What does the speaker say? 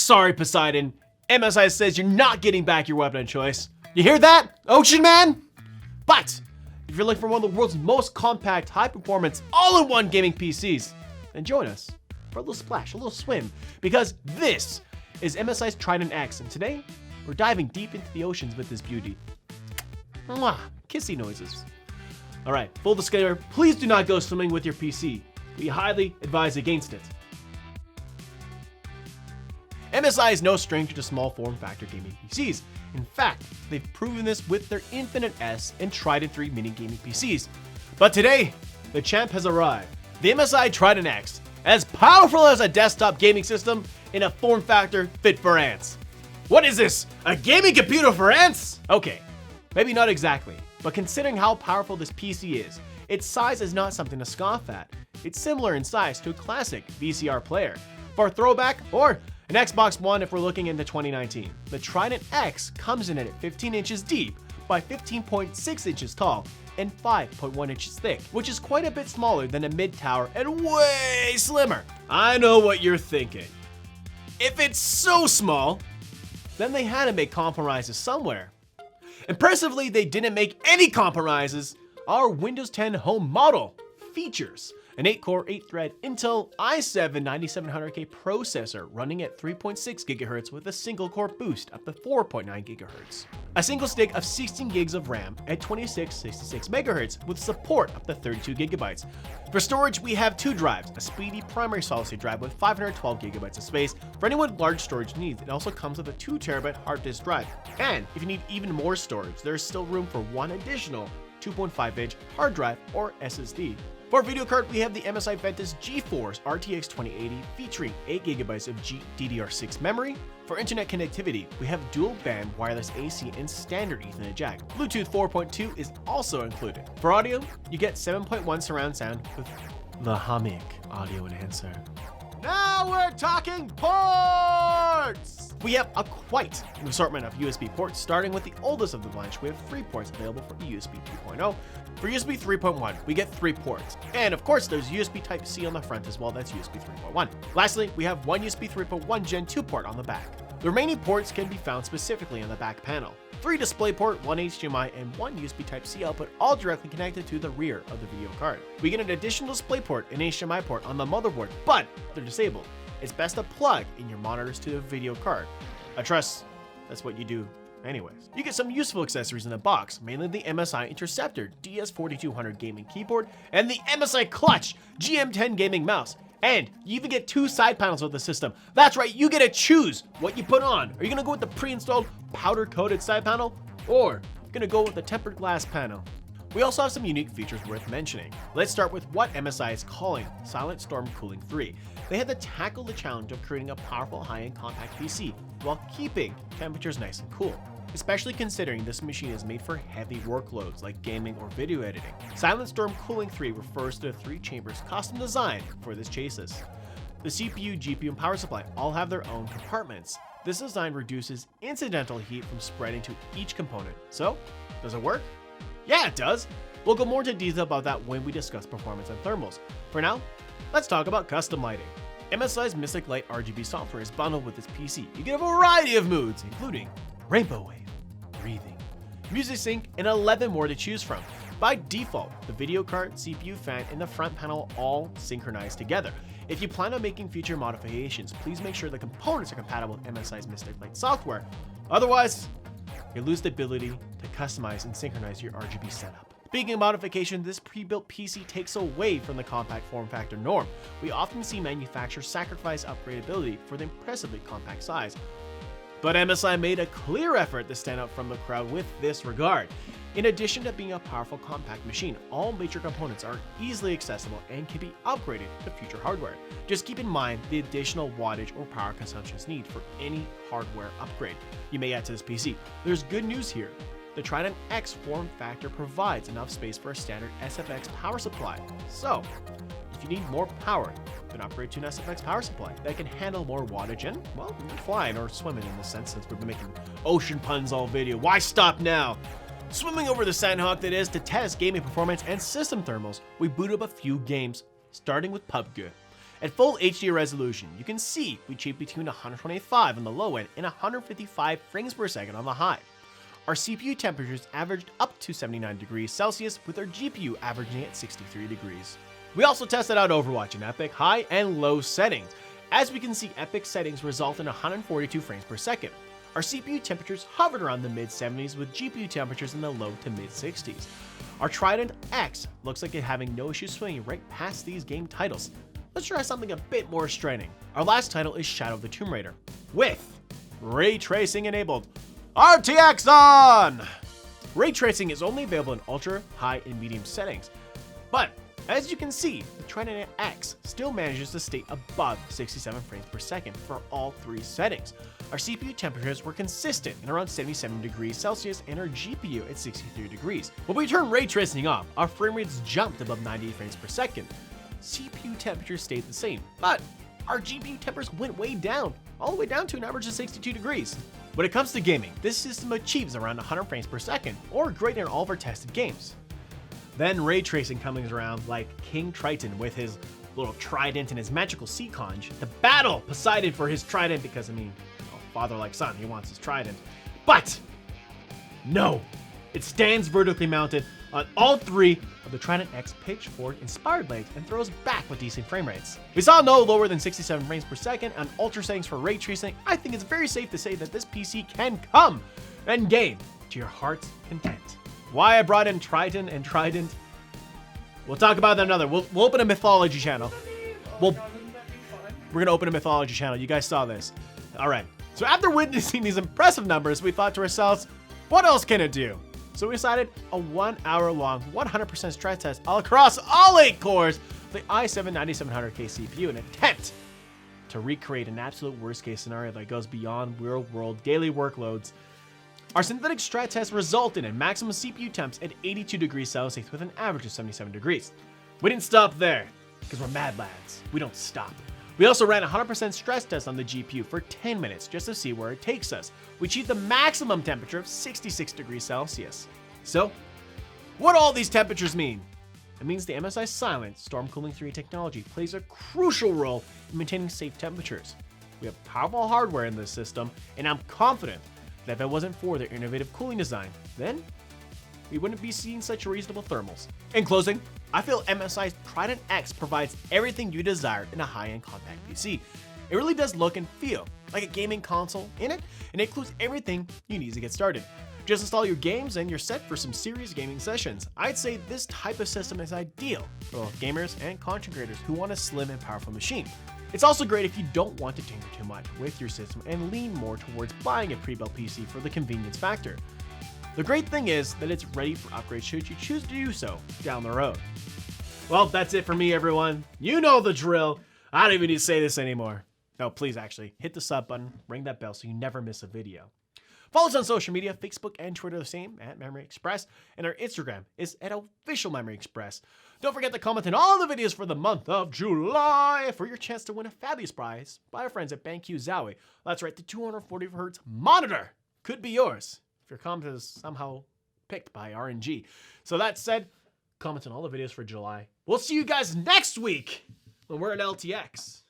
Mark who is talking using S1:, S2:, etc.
S1: Sorry, Poseidon. MSI says you're not getting back your weapon of choice. You hear that, Ocean Man? But if you're looking for one of the world's most compact, high-performance, all-in-one gaming PCs, then join us for a little splash, a little swim, because this is MSI's Trident X, and today we're diving deep into the oceans with this beauty. Mwah, kissy noises. All right, full disclaimer, please do not go swimming with your PC. We highly advise against it. MSI is no stranger to small form factor gaming PCs. In fact, they've proven this with their Infinite S and Trident 3 mini gaming PCs. But today, the champ has arrived. The MSI Trident X, as powerful as a desktop gaming system in a form factor fit for ants. What is this? A gaming computer for ants? Okay, maybe not exactly, but considering how powerful this PC is, its size is not something to scoff at. It's similar in size to a classic VCR player. For a throwback, or an Xbox One if we're looking into 2019. The Trident X comes in at 15 inches deep by 15.6 inches tall and 5.1 inches thick, which is quite a bit smaller than a mid-tower and way slimmer. I know what you're thinking. If it's so small, then they had to make compromises somewhere. Impressively, they didn't make any compromises. Our Windows 10 home model features an 8-core, 8-thread Intel i7-9700K processor running at 3.6 GHz with a single-core boost up to 4.9 GHz. A single stick of 16 gigs of RAM at 2666 MHz with support up to 32 GB. For storage, we have two drives, a speedy primary solid-state drive with 512 GB of space. For anyone with large storage needs, it also comes with a 2 TB hard disk drive. And if you need even more storage, there's still room for one additional 2.5-inch hard drive or SSD. For video card, we have the MSI Ventus GeForce RTX 2080 featuring 8GB of DDR6 memory. For internet connectivity, we have dual band wireless AC and standard Ethernet jack. Bluetooth 4.2 is also included. For audio, you get 7.1 surround sound with the Hamic audio enhancer. Now we're talking ports! We have quite an assortment of USB ports, starting with the oldest of the bunch. We have 3 ports available for USB 2.0. For USB 3.1, we get 3 ports. And of course, there's USB Type-C on the front as well, that's USB 3.1. Lastly, we have one USB 3.1 Gen 2 port on the back. The remaining ports can be found specifically on the back panel. 3 DisplayPort, 1 HDMI, and 1 USB Type-C output, all directly connected to the rear of the video card. We get an additional DisplayPort and HDMI port on the motherboard, but they're disabled. It's best to plug in your monitors to the video card. I trust that's what you do anyways. You get some useful accessories in the box, mainly the MSI Interceptor DS4200 gaming keyboard and the MSI Clutch GM10 gaming mouse. And you even get 2 side panels with the system. That's right, you get to choose what you put on. Are you gonna go with the pre-installed powder-coated side panel, or you're gonna go with the tempered glass panel? We also have some unique features worth mentioning. Let's start with what MSI is calling Silent Storm Cooling 3. They had to tackle the challenge of creating a powerful high-end compact PC while keeping temperatures nice and cool, especially considering this machine is made for heavy workloads like gaming or video editing. Silent Storm Cooling 3 refers to the 3 chambers custom designed for this chassis. The CPU, GPU, and power supply all have their own compartments. This design reduces incidental heat from spreading to each component. So, does it work? Yeah, it does. We'll go more into detail about that when we discuss performance and thermals. For now, let's talk about custom lighting. MSI's Mystic Light RGB software is bundled with this PC. You get a variety of moods, including rainbow wave, breathing, music sync, and 11 more to choose from. By default, the video card, CPU, fan, and the front panel all synchronize together. If you plan on making future modifications, please make sure the components are compatible with MSI's Mystic Light software. Otherwise, you lose the ability to customize and synchronize your RGB setup. Speaking of modification, this pre-built PC takes away from the compact form factor norm. We often see manufacturers sacrifice upgradeability for the impressively compact size. But MSI made a clear effort to stand out from the crowd with this regard. In addition to being a powerful compact machine, all major components are easily accessible and can be upgraded to future hardware. Just keep in mind the additional wattage or power consumptions needed for any hardware upgrade you may add to this PC. There's good news here. The Trident X form factor provides enough space for a standard SFX power supply. So, if you need more power, then upgrade to an SFX power supply that can handle more wattage and, well, flying or swimming in this sense, since we've been making ocean puns all video. Why stop now? Swimming over the sandhawk that is to test gaming performance and system thermals, we boot up a few games, starting with PUBG. At full HD resolution, you can see we achieve between 125 on the low end and 155 frames per second on the high. Our CPU temperatures averaged up to 79 degrees Celsius, with our GPU averaging at 63 degrees. We also tested out Overwatch in epic, high, and low settings. As we can see, epic settings result in 142 frames per second. Our CPU temperatures hovered around the mid-70s, with GPU temperatures in the low to mid-60s. Our Trident X looks like it's having no issue swinging right past these game titles. Let's try something a bit more straining. Our last title is Shadow of the Tomb Raider, with ray tracing enabled. RTX on! Ray tracing is only available in ultra, high, and medium settings, but as you can see, the Trident X still manages to stay above 67 frames per second for all three settings. Our CPU temperatures were consistent in around 77 degrees Celsius and our GPU at 63 degrees. When we turned ray tracing off, our frame rates jumped above 98 frames per second. CPU temperatures stayed the same, but our GPU temperatures went way down, all the way down to an average of 62 degrees. When it comes to gaming, this system achieves around 100 frames per second, or greater in all of our tested games. Then ray tracing comes around like King Triton with his little trident and his magical sea conch to battle Poseidon for his trident because, father like son, he wants his trident. But no, it stands vertically mounted on all three of the Trident X pitchfork inspired legs and throws back with decent frame rates. We saw no lower than 67 frames per second on ultra settings for ray tracing. I think it's very safe to say that this PC can come and game to your heart's content. Why I brought in Triton and Trident, we'll talk about that another. We'll open a mythology channel. We're gonna open a mythology channel. You guys saw this. All right. So after witnessing these impressive numbers, we thought to ourselves, what else can it do? So we decided a 1 hour long, 100% stress test all across all 8 cores of the i7-9700K CPU in an attempt to recreate an absolute worst case scenario that goes beyond real world daily workloads. Our synthetic strat test resulted in maximum CPU temps at 82 degrees Celsius with an average of 77 degrees. We didn't stop there, because we're mad lads. We don't stop. We also ran a 100% stress test on the GPU for 10 minutes just to see where it takes us. We achieved the maximum temperature of 66 degrees Celsius. So, what do all these temperatures mean? It means the MSI Silent Storm Cooling 3 technology plays a crucial role in maintaining safe temperatures. We have powerful hardware in this system, and I'm confident that if it wasn't for their innovative cooling design, then we wouldn't be seeing such reasonable thermals. In closing, I feel MSI's Trident X provides everything you desire in a high-end compact PC. It really does look and feel like a gaming console in it, and it includes everything you need to get started. Just install your games and you're set for some serious gaming sessions. I'd say this type of system is ideal for both gamers and content creators who want a slim and powerful machine. It's also great if you don't want to tinker too much with your system and lean more towards buying a pre-built PC for the convenience factor. The great thing is that it's ready for upgrade should you choose to do so down the road. Well, that's it for me, everyone. You know the drill. I don't even need to say this anymore. No, please actually hit the sub button, ring that bell so you never miss a video. Follow us on social media, Facebook and Twitter the same, at Memory Express, and our Instagram is at Official Memory Express. Don't forget to comment on all the videos for the month of July for your chance to win a fabulous prize by our friends at BenQ Zowie. That's right, the 240Hz monitor could be yours if your comment is somehow picked by RNG. So that said, comment on all the videos for July. We'll see you guys next week when we're at LTX.